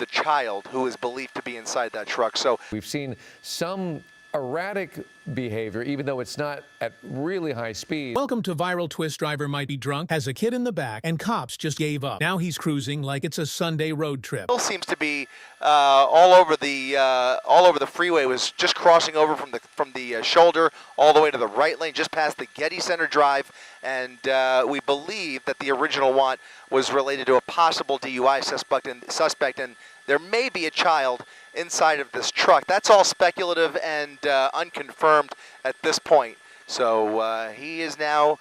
the child who is believed to be inside that truck. So we've seen some erratic behavior, even though it's not at really high speed. Welcome to Viral. Twist driver might be drunk, has a kid in the back, and cops just gave up. Now he's cruising like it's a Sunday road trip. Still seems to be all over the freeway. Was just crossing over from the shoulder all the way to the right lane, just past the Getty Center Drive, and we believe that the original want was related to a possible DUI suspect, and there may be a child inside of this truck. That's all speculative and unconfirmed at this point. So he is now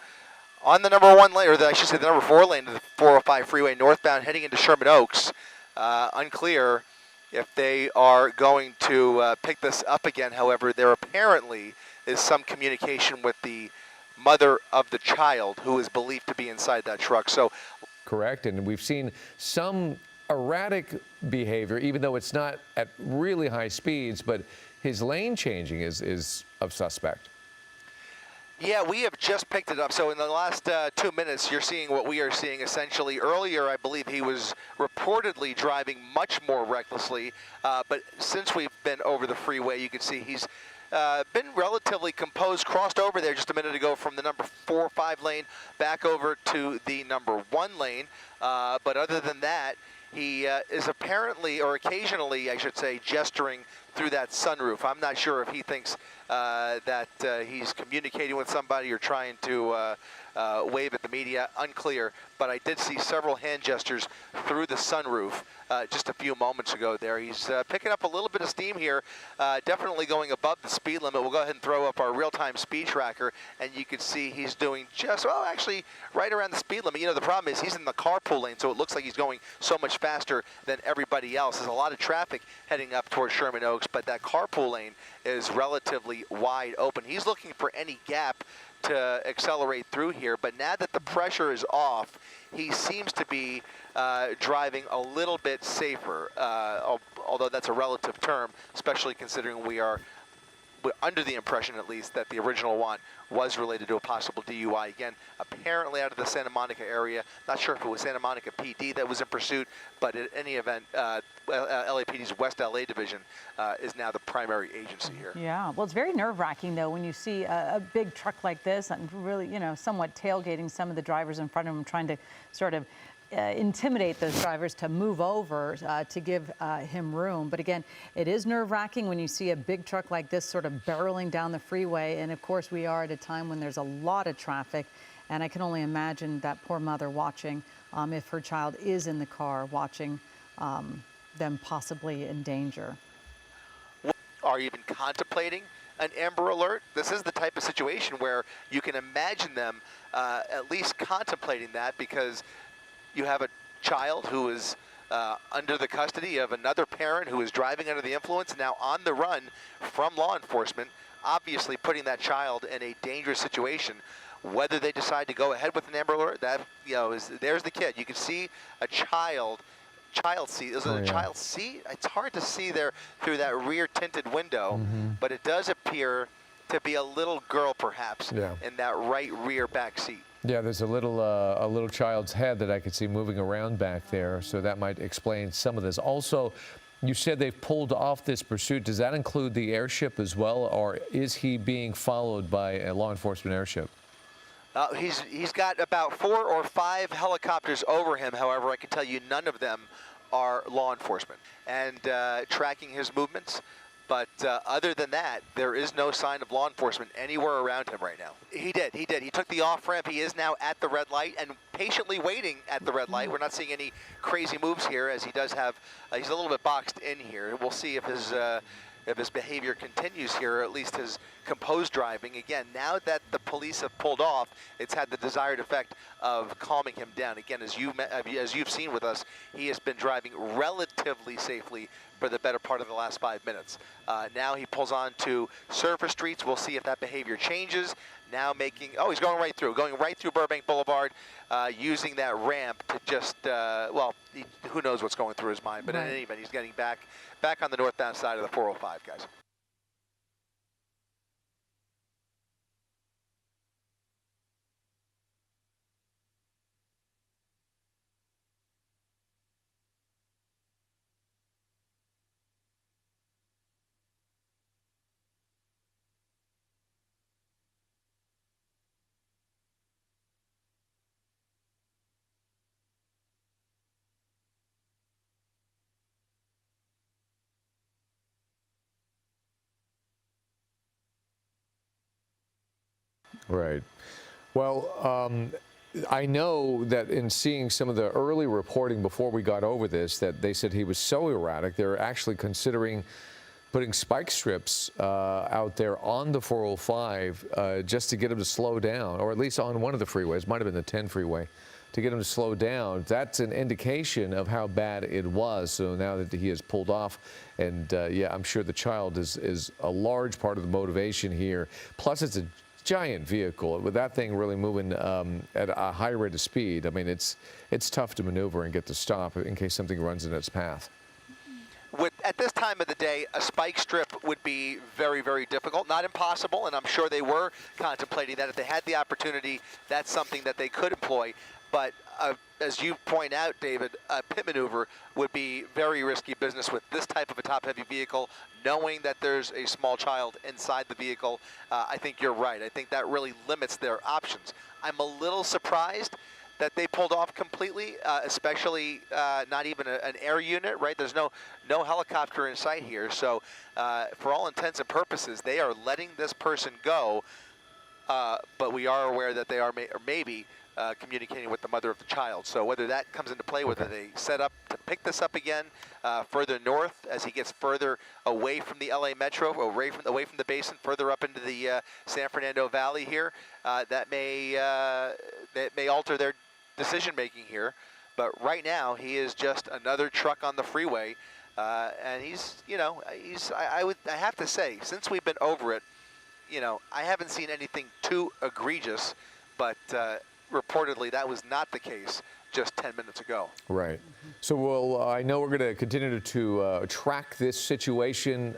on the number 1 lane, or I should say the number 4 lane of the 405 freeway northbound heading into Sherman Oaks. Unclear if they are going to pick this up again. However, there apparently is some communication with the mother of the child who is believed to be inside that truck. So, correct, and we've seen some erratic behavior, even though it's not at really high speeds, but his lane changing is of suspect. Yeah, we have just picked it up. So in the last 2 minutes, you're seeing what we are seeing essentially. Earlier, I believe he was reportedly driving much more recklessly, but since we've been over the freeway, you can see he's been relatively composed, crossed over there just a minute ago from the number 4 or 5 lane back over to the number 1 lane. But other than that, he is apparently, or occasionally, I should say, gesturing through that sunroof. I'm not sure if he thinks that he's communicating with somebody or trying to wave at the media. Unclear, but I did see several hand gestures through the sunroof just a few moments ago there. He's picking up a little bit of steam here, definitely going above the speed limit. We'll go ahead and throw up our real-time speed tracker, and you can see he's doing just, well, actually right around the speed limit. You know, the problem is he's in the carpool lane, so it looks like he's going so much faster than everybody else. There's a lot of traffic heading up towards Sherman Oaks, but that carpool lane is relatively wide open. He's looking for any gap to accelerate through here, but now that the pressure is off, he seems to be driving a little bit safer, although that's a relative term, especially considering we're under the impression, at least, that the original want was related to a possible DUI. Again, apparently out of the Santa Monica area. Not sure if it was Santa Monica PD that was in pursuit, but in any event, LAPD's West LA division is now the primary agency here. Yeah, well, it's very nerve-wracking, though, when you see a big truck like this and really, you know, somewhat tailgating some of the drivers in front of him, trying to sort of intimidate those drivers to move over to give him room. But again, it is nerve-wracking when you see a big truck like this sort of barreling down the freeway. And of course, we are at a time when there's a lot of traffic. And I can only imagine that poor mother watching, if her child is in the car, watching them possibly in danger. Are you even contemplating an Amber Alert? This is the type of situation where you can imagine them at least contemplating that, because you have a child who is under the custody of another parent who is driving under the influence, now on the run from law enforcement, obviously putting that child in a dangerous situation. Whether they decide to go ahead with an Amber Alert, that, you know, there's the kid. You can see a child seat. Is it a child seat? It's hard to see there through that rear tinted window, but it does appear to be a little girl, perhaps, in that right rear back seat. Yeah, there's a little child's head that I could see moving around back there, so that might explain some of this. Also, you said they've pulled off this pursuit. Does that include the airship as well, or is he being followed by a law enforcement airship? He's got about 4 or 5 helicopters over him. However, I can tell you none of them are law enforcement and tracking his movements. But other than that, there is no sign of law enforcement anywhere around him right now. He did. He took the off-ramp. He is now at the red light and patiently waiting at the red light. We're not seeing any crazy moves here, as he does have, he's a little bit boxed in here. We'll see if his behavior continues here, or at least his composed driving. Again, now that the police have pulled off, it's had the desired effect of calming him down. Again, as you've seen with us, he has been driving relatively safely for the better part of the last 5 minutes. Now he pulls on to surface streets. We'll see if that behavior changes. Now making, going right through Burbank Boulevard, using that ramp to just, who knows what's going through his mind, but in any event, he's getting back on the northbound side of the 405, guys. Right. Well, I know that in seeing some of the early reporting before we got over this, that they said he was so erratic, they're actually considering putting spike strips out there on the 405 just to get him to slow down, or at least on one of the freeways, might have been the 10 freeway, to get him to slow down. That's an indication of how bad it was. So now that he has pulled off, and yeah, I'm sure the child is a large part of the motivation here. Plus, it's a giant vehicle with that thing really moving at a high rate of speed. I mean, it's tough to maneuver and get to stop in case something runs in its path. At this time of the day, a spike strip would be very, very difficult. Not impossible, and I'm sure they were contemplating that. If they had the opportunity, that's something that they could employ. But as you point out, David, a pit maneuver would be very risky business with this type of a top-heavy vehicle, knowing that there's a small child inside the vehicle. I think you're right. I think that really limits their options. I'm a little surprised that they pulled off completely, especially not even an air unit, right? There's no helicopter in sight here. So for all intents and purposes, they are letting this person go, but we are aware that they are maybe communicating with the mother of the child. So whether that comes into play, whether they set up to pick this up again further north as he gets further away from the LA Metro, away from the basin, further up into the San Fernando Valley here, that may alter their decision making here. But right now he is just another truck on the freeway, and I have to say, since we've been over it, I haven't seen anything too egregious, but reportedly that was not the case just 10 minutes ago. Right. So I know we're going to continue to track this situation.